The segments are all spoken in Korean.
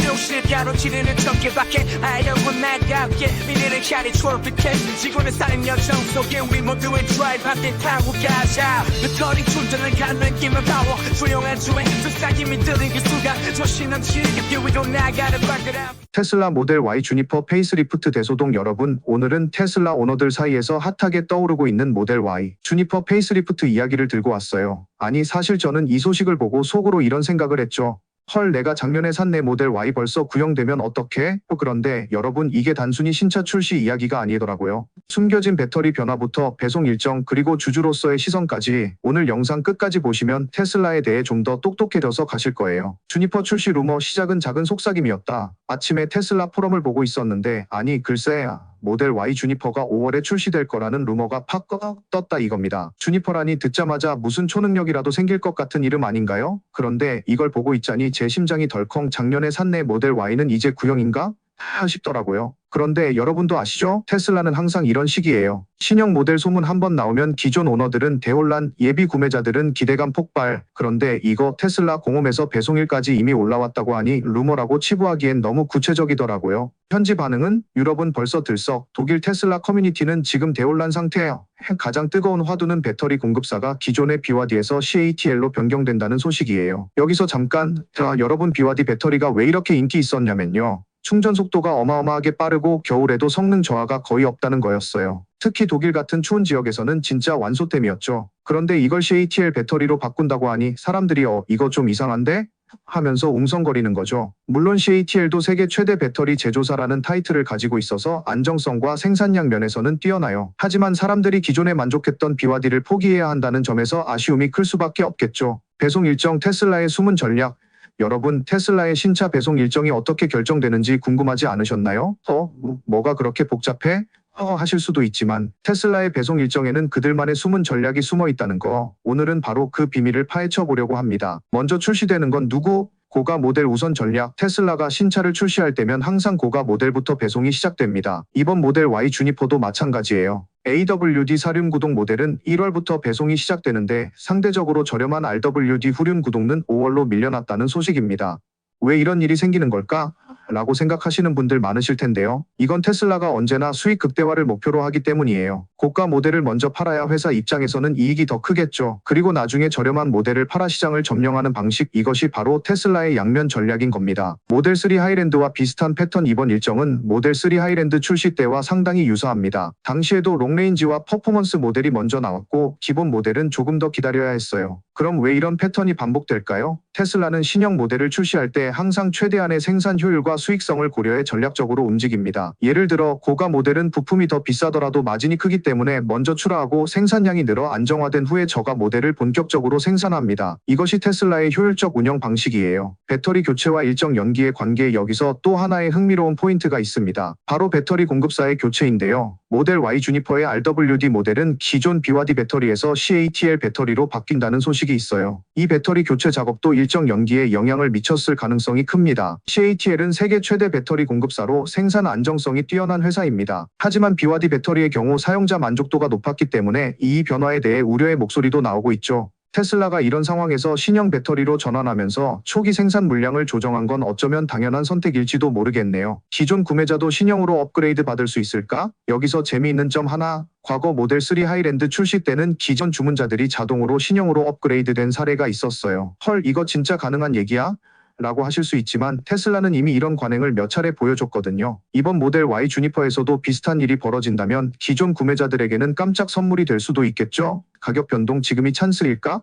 눈실 가로지르는 전개밖에 아이러고 나가게 미래를 향해 트로피켓 지구는 쌓인 여정 속에 우리 모두의 드라이브 함께 타고 가자 배터리 충전을 가는 힘을 파워 조용한 주행 속삭임이 들린 그 순간 조신한 지갑 위로 나가는 발그람 테슬라 모델 Y 주니퍼 페이스리프트 대소동 여러분, 오늘은 테슬라 오너들 사이에서 핫하게 떠오르고 있는 모델 Y 주니퍼 페이스리프트 이야기를 들고 왔어요. 아니 사실 저는 이 소식을 보고 속으로 이런 생각을 했죠. 헐, 내가 작년에 산 내 모델 Y 벌써 구형되면 어떡해? 그런데 여러분, 이게 단순히 신차 출시 이야기가 아니더라고요. 숨겨진 배터리 변화부터 배송 일정 그리고 주주로서의 시선까지 오늘 영상 끝까지 보시면 테슬라에 대해 좀 더 똑똑해져서 가실 거예요. 주니퍼 출시 루머 시작은 작은 속삭임이었다. 아침에 테슬라 포럼을 보고 있었는데 아니 글쎄 모델 Y 주니퍼가 5월에 출시될 거라는 루머가 팍 떴다 이겁니다. 주니퍼라니 듣자마자 무슨 초능력이라도 생길 것 같은 이름 아닌가요? 그런데 이걸 보고 있자니 제 심장이 덜컹 작년에 산 내 모델 Y는 이제 구형인가? 싶더라고요. 그런데 여러분도 아시죠? 테슬라는 항상 이런 식이에요. 신형 모델 소문 한번 나오면 기존 오너들은 대혼란, 예비 구매자들은 기대감 폭발. 그런데 이거 테슬라 공홈에서 배송일까지 이미 올라왔다고 하니 루머라고 치부하기엔 너무 구체적이더라고요. 현지 반응은 유럽은 벌써 들썩, 독일 테슬라 커뮤니티는 지금 대혼란 상태예요. 가장 뜨거운 화두는 배터리 공급사가 기존의 BYD에서 CATL로 변경된다는 소식이에요. 여기서 잠깐, 여러분 BYD 배터리가 왜 이렇게 인기 있었냐면요. 충전 속도가 어마어마하게 빠르고 겨울에도 성능 저하가 거의 없다는 거였어요. 특히 독일 같은 추운 지역에서는 진짜 완소템이었죠. 그런데 이걸 CATL 배터리로 바꾼다고 하니 사람들이 이거 좀 이상한데? 하면서 웅성거리는 거죠. 물론 CATL도 세계 최대 배터리 제조사라는 타이틀을 가지고 있어서 안정성과 생산량 면에서는 뛰어나요. 하지만 사람들이 기존에 만족했던 BYD를 포기해야 한다는 점에서 아쉬움이 클 수밖에 없겠죠. 배송 일정 테슬라의 숨은 전략. 여러분, 테슬라의 신차 배송 일정이 어떻게 결정되는지 궁금하지 않으셨나요? 뭐가 그렇게 복잡해? 하실 수도 있지만 테슬라의 배송 일정에는 그들만의 숨은 전략이 숨어 있다는 거. 오늘은 바로 그 비밀을 파헤쳐 보려고 합니다. 먼저 출시되는 건 누구? 고가 모델 우선 전략. 테슬라가 신차를 출시할 때면 항상 고가 모델부터 배송이 시작됩니다. 이번 모델 Y 주니퍼도 마찬가지예요. AWD 사륜 구동 모델은 1월부터 배송이 시작되는데 상대적으로 저렴한 RWD 후륜 구동은 5월로 밀려났다는 소식입니다. 왜 이런 일이 생기는 걸까? 라고 생각하시는 분들 많으실 텐데요. 이건 테슬라가 언제나 수익 극대화를 목표로 하기 때문이에요. 고가 모델을 먼저 팔아야 회사 입장에서는 이익이 더 크겠죠. 그리고 나중에 저렴한 모델을 팔아 시장을 점령하는 방식, 이것이 바로 테슬라의 양면 전략인 겁니다. 모델 3 하이랜드와 비슷한 패턴. 이번 일정은 모델 3 하이랜드 출시 때와 상당히 유사합니다. 당시에도 롱레인지와 퍼포먼스 모델이 먼저 나왔고 기본 모델은 조금 더 기다려야 했어요. 그럼 왜 이런 패턴이 반복될까요? 테슬라는 신형 모델을 출시할 때 항상 최대한의 생산 효율과 수익성을 고려해 전략적으로 움직입니다. 예를 들어 고가 모델은 부품이 더 비싸더라도 마진이 크기 때문에 먼저 출하하고 생산량이 늘어 안정화된 후에 저가 모델을 본격적으로 생산합니다. 이것이 테슬라의 효율적 운영 방식이에요. 배터리 교체와 일정 연기의 관계에 여기서 또 하나의 흥미로운 포인트가 있습니다. 바로 배터리 공급사의 교체인데요. 모델 Y 주니퍼의 RWD 모델은 기존 BYD 배터리에서 CATL 배터리로 바뀐다는 소식이 있어요. 이 배터리 교체 작업도 일정 연기에 영향을 미쳤을 가능성이 큽니다. CATL은 세계 최대 배터리 공급사로 생산 안정성이 뛰어난 회사입니다. 하지만 BYD 배터리의 경우 사용자 만족도가 높았기 때문에 이 변화에 대해 우려의 목소리도 나오고 있죠. 테슬라가 이런 상황에서 신형 배터리로 전환하면서 초기 생산 물량을 조정한 건 어쩌면 당연한 선택일지도 모르겠네요. 기존 구매자도 신형으로 업그레이드 받을 수 있을까? 여기서 재미있는 점 하나. 과거 모델 3 하이랜드 출시 때는 기존 주문자들이 자동으로 신형으로 업그레이드된 사례가 있었어요. 헐, 이거 진짜 가능한 얘기야? 라고 하실 수 있지만 테슬라는 이미 이런 관행을 몇 차례 보여줬거든요. 이번 모델 Y 주니퍼에서도 비슷한 일이 벌어진다면 기존 구매자들에게는 깜짝 선물이 될 수도 있겠죠? 가격 변동 지금이 찬스일까?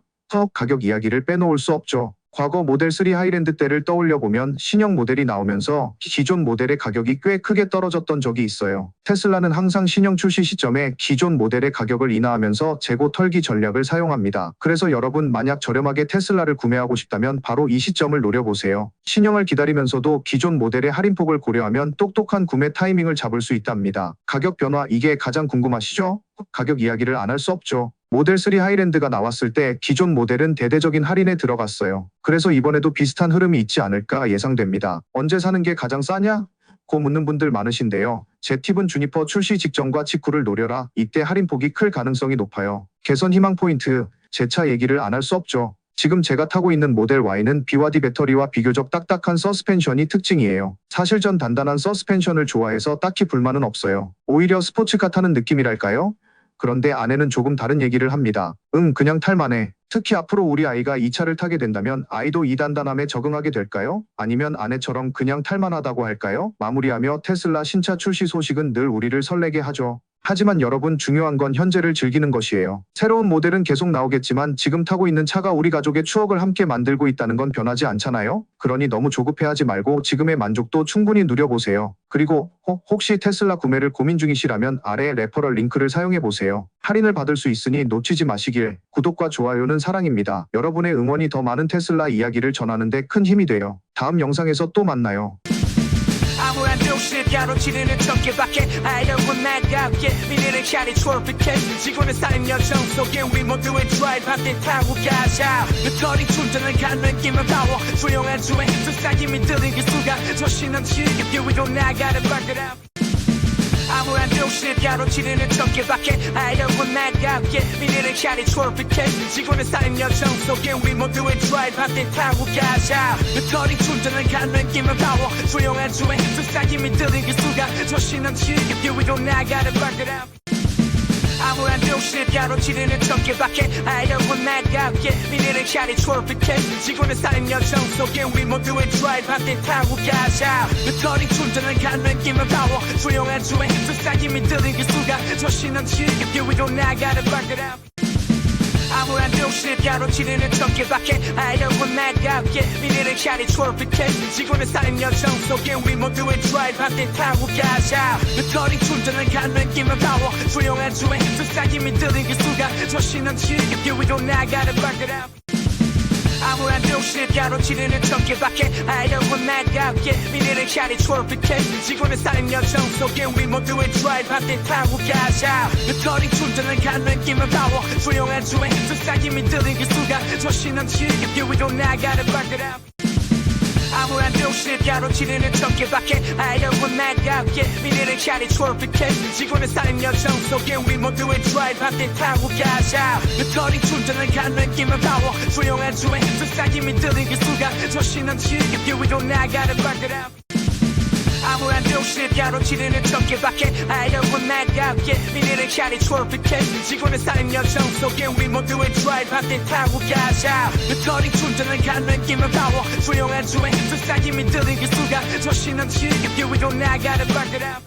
가격 이야기를 빼놓을 수 없죠. 과거 모델 3 하이랜드 때를 떠올려보면 신형 모델이 나오면서 기존 모델의 가격이 꽤 크게 떨어졌던 적이 있어요. 테슬라는 항상 신형 출시 시점에 기존 모델의 가격을 인하하면서 재고 털기 전략을 사용합니다. 그래서 여러분, 만약 저렴하게 테슬라를 구매하고 싶다면 바로 이 시점을 노려보세요. 신형을 기다리면서도 기존 모델의 할인폭을 고려하면 똑똑한 구매 타이밍을 잡을 수 있답니다. 가격 변화, 이게 가장 궁금하시죠? 가격 이야기를 안 할 수 없죠. 모델 3 하이랜드가 나왔을 때 기존 모델은 대대적인 할인에 들어갔어요. 그래서 이번에도 비슷한 흐름이 있지 않을까 예상됩니다. 언제 사는 게 가장 싸냐? 고 묻는 분들 많으신데요. 제 팁은 주니퍼 출시 직전과 직후를 노려라. 이때 할인폭이 클 가능성이 높아요. 개선 희망 포인트, 제 차 얘기를 안 할 수 없죠. 지금 제가 타고 있는 모델 Y는 BYD 배터리와 비교적 딱딱한 서스펜션이 특징이에요. 사실 전 단단한 서스펜션을 좋아해서 딱히 불만은 없어요. 오히려 스포츠카 타는 느낌이랄까요? 그런데 아내는 조금 다른 얘기를 합니다. 그냥 탈만해. 특히 앞으로 우리 아이가 이 차를 타게 된다면 아이도 이 단단함에 적응하게 될까요? 아니면 아내처럼 그냥 탈만하다고 할까요? 마무리하며 테슬라 신차 출시 소식은 늘 우리를 설레게 하죠. 하지만 여러분, 중요한 건 현재를 즐기는 것이에요. 새로운 모델은 계속 나오겠지만 지금 타고 있는 차가 우리 가족의 추억을 함께 만들고 있다는 건 변하지 않잖아요? 그러니 너무 조급해하지 말고 지금의 만족도 충분히 누려보세요. 그리고 혹시 테슬라 구매를 고민 중이시라면 아래의 레퍼럴 링크를 사용해보세요. 할인을 받을 수 있으니 놓치지 마시길. 구독과 좋아요는 사랑입니다. 여러분의 응원이 더 많은 테슬라 이야기를 전하는 데 큰 힘이 돼요. 다음 영상에서 또 만나요. 아무런 듯이 가로지르는 전개밖에 아이러운 나답게 미래를 향해 트로피켓 지구는 쌓인 여정 속에 우리 모두의 드라이브 한대 타고 가자 배터리 충전을 가는 느낌은 파워 조용한 주에 속삭임이 들린 기수가 조신한 지겹게 위로 나가는 바그라 아무런 듯이 가로지르는 전개밖에 아이러운 나답게 미래를 향해 트로피켓 지구는 쌓인 여정 속에 우리 모두의 드라이브 한대 타고 가자 배터리 충전을 가는 느낌은 파워 조용한 주에 속삭임이 들린 기수가 조신한 지겹게 위로 나가는 바그라 아무런 듯이 가로지르는 전개밖에 아이러운 나답게 미래를 향해 트로피켓 지구는 쌓인 여정 속에 우리 모두의 드라이브 한대 타고 가자 배터리 충전을 가는 느낌은 파워 조용한 주에 속삭임이 들린 기수가 조신한 지겹게 위로 나가는 바그라 아무런 듯이 가로지르는 전개밖에 아이러운 나답게 미래를 향해 트로피켓 지구는 쌓인 여정 속에 우리 모두의 드라이브 한대 타고 가자 배터리 충전을 가는 느낌은 파워 조용한 주에 속삭임이 들린 기수가 조신한 지겹게 위로 나가는 바그라 아무런 듯이 가로지르는 전개밖에 아이러운 나답게 미래를 향해 트로피켓 지구는 쌓인 여정 속에 우리 모두의 드라이브 한대 타고 가자 배터리 충전을 가는 느낌은 파워 조용한 주에 속삭임이 들린 기수가 조신한 지겹게 위로 나가는 바그라 아무런 듯이 가로지르는 전개밖에 아이러운 나답게 미래를 향해 트로피켓 지구는 쌓인 여정 속에 우리 모두의 드라이브 한대 타고 가자 배터리 충전을 가는 느낌은 파워 조용한 주에 속삭임이 들린 기수가 조신한 지겹게 위로 나가는 바그라 아무런 듯이 가로지르는 전개밖에 아이러운 나답게 미래를 향해 트로피켓 지구는 쌓인 여정 속에 우리 모두의 드라이브 한대 타고 가자 배터리 충전을 가는 느낌은 파워 조용한 주에 속삭임이 들린 기수가 조신한 지겹게 위로 나가는 바그라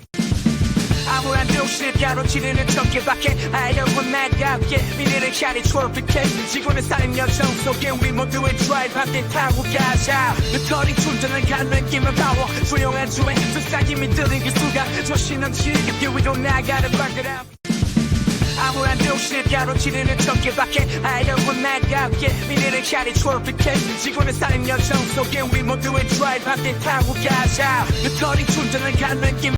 아무런 듯이 가로지르는 전개밖에 아이러운 나답게 미래를 향해 트로피켓 지구는 쌓인 여정 속에 우리 모두의 드라이브 한대 타고 가자 배터리 충전을 가는 느낌은 파워 조용한 주에 속삭임이 들린 기수가 조신한 지겹게 위로 나가는 바그라 아무런 듯이 가로지르는 전개밖에 아이러운 나답게 미래를 향해 트로피켓 지구는 쌓인 여정 속에 우리 모두의 드라이브 한대 타고 가자 배터리 충전을 가는 느낌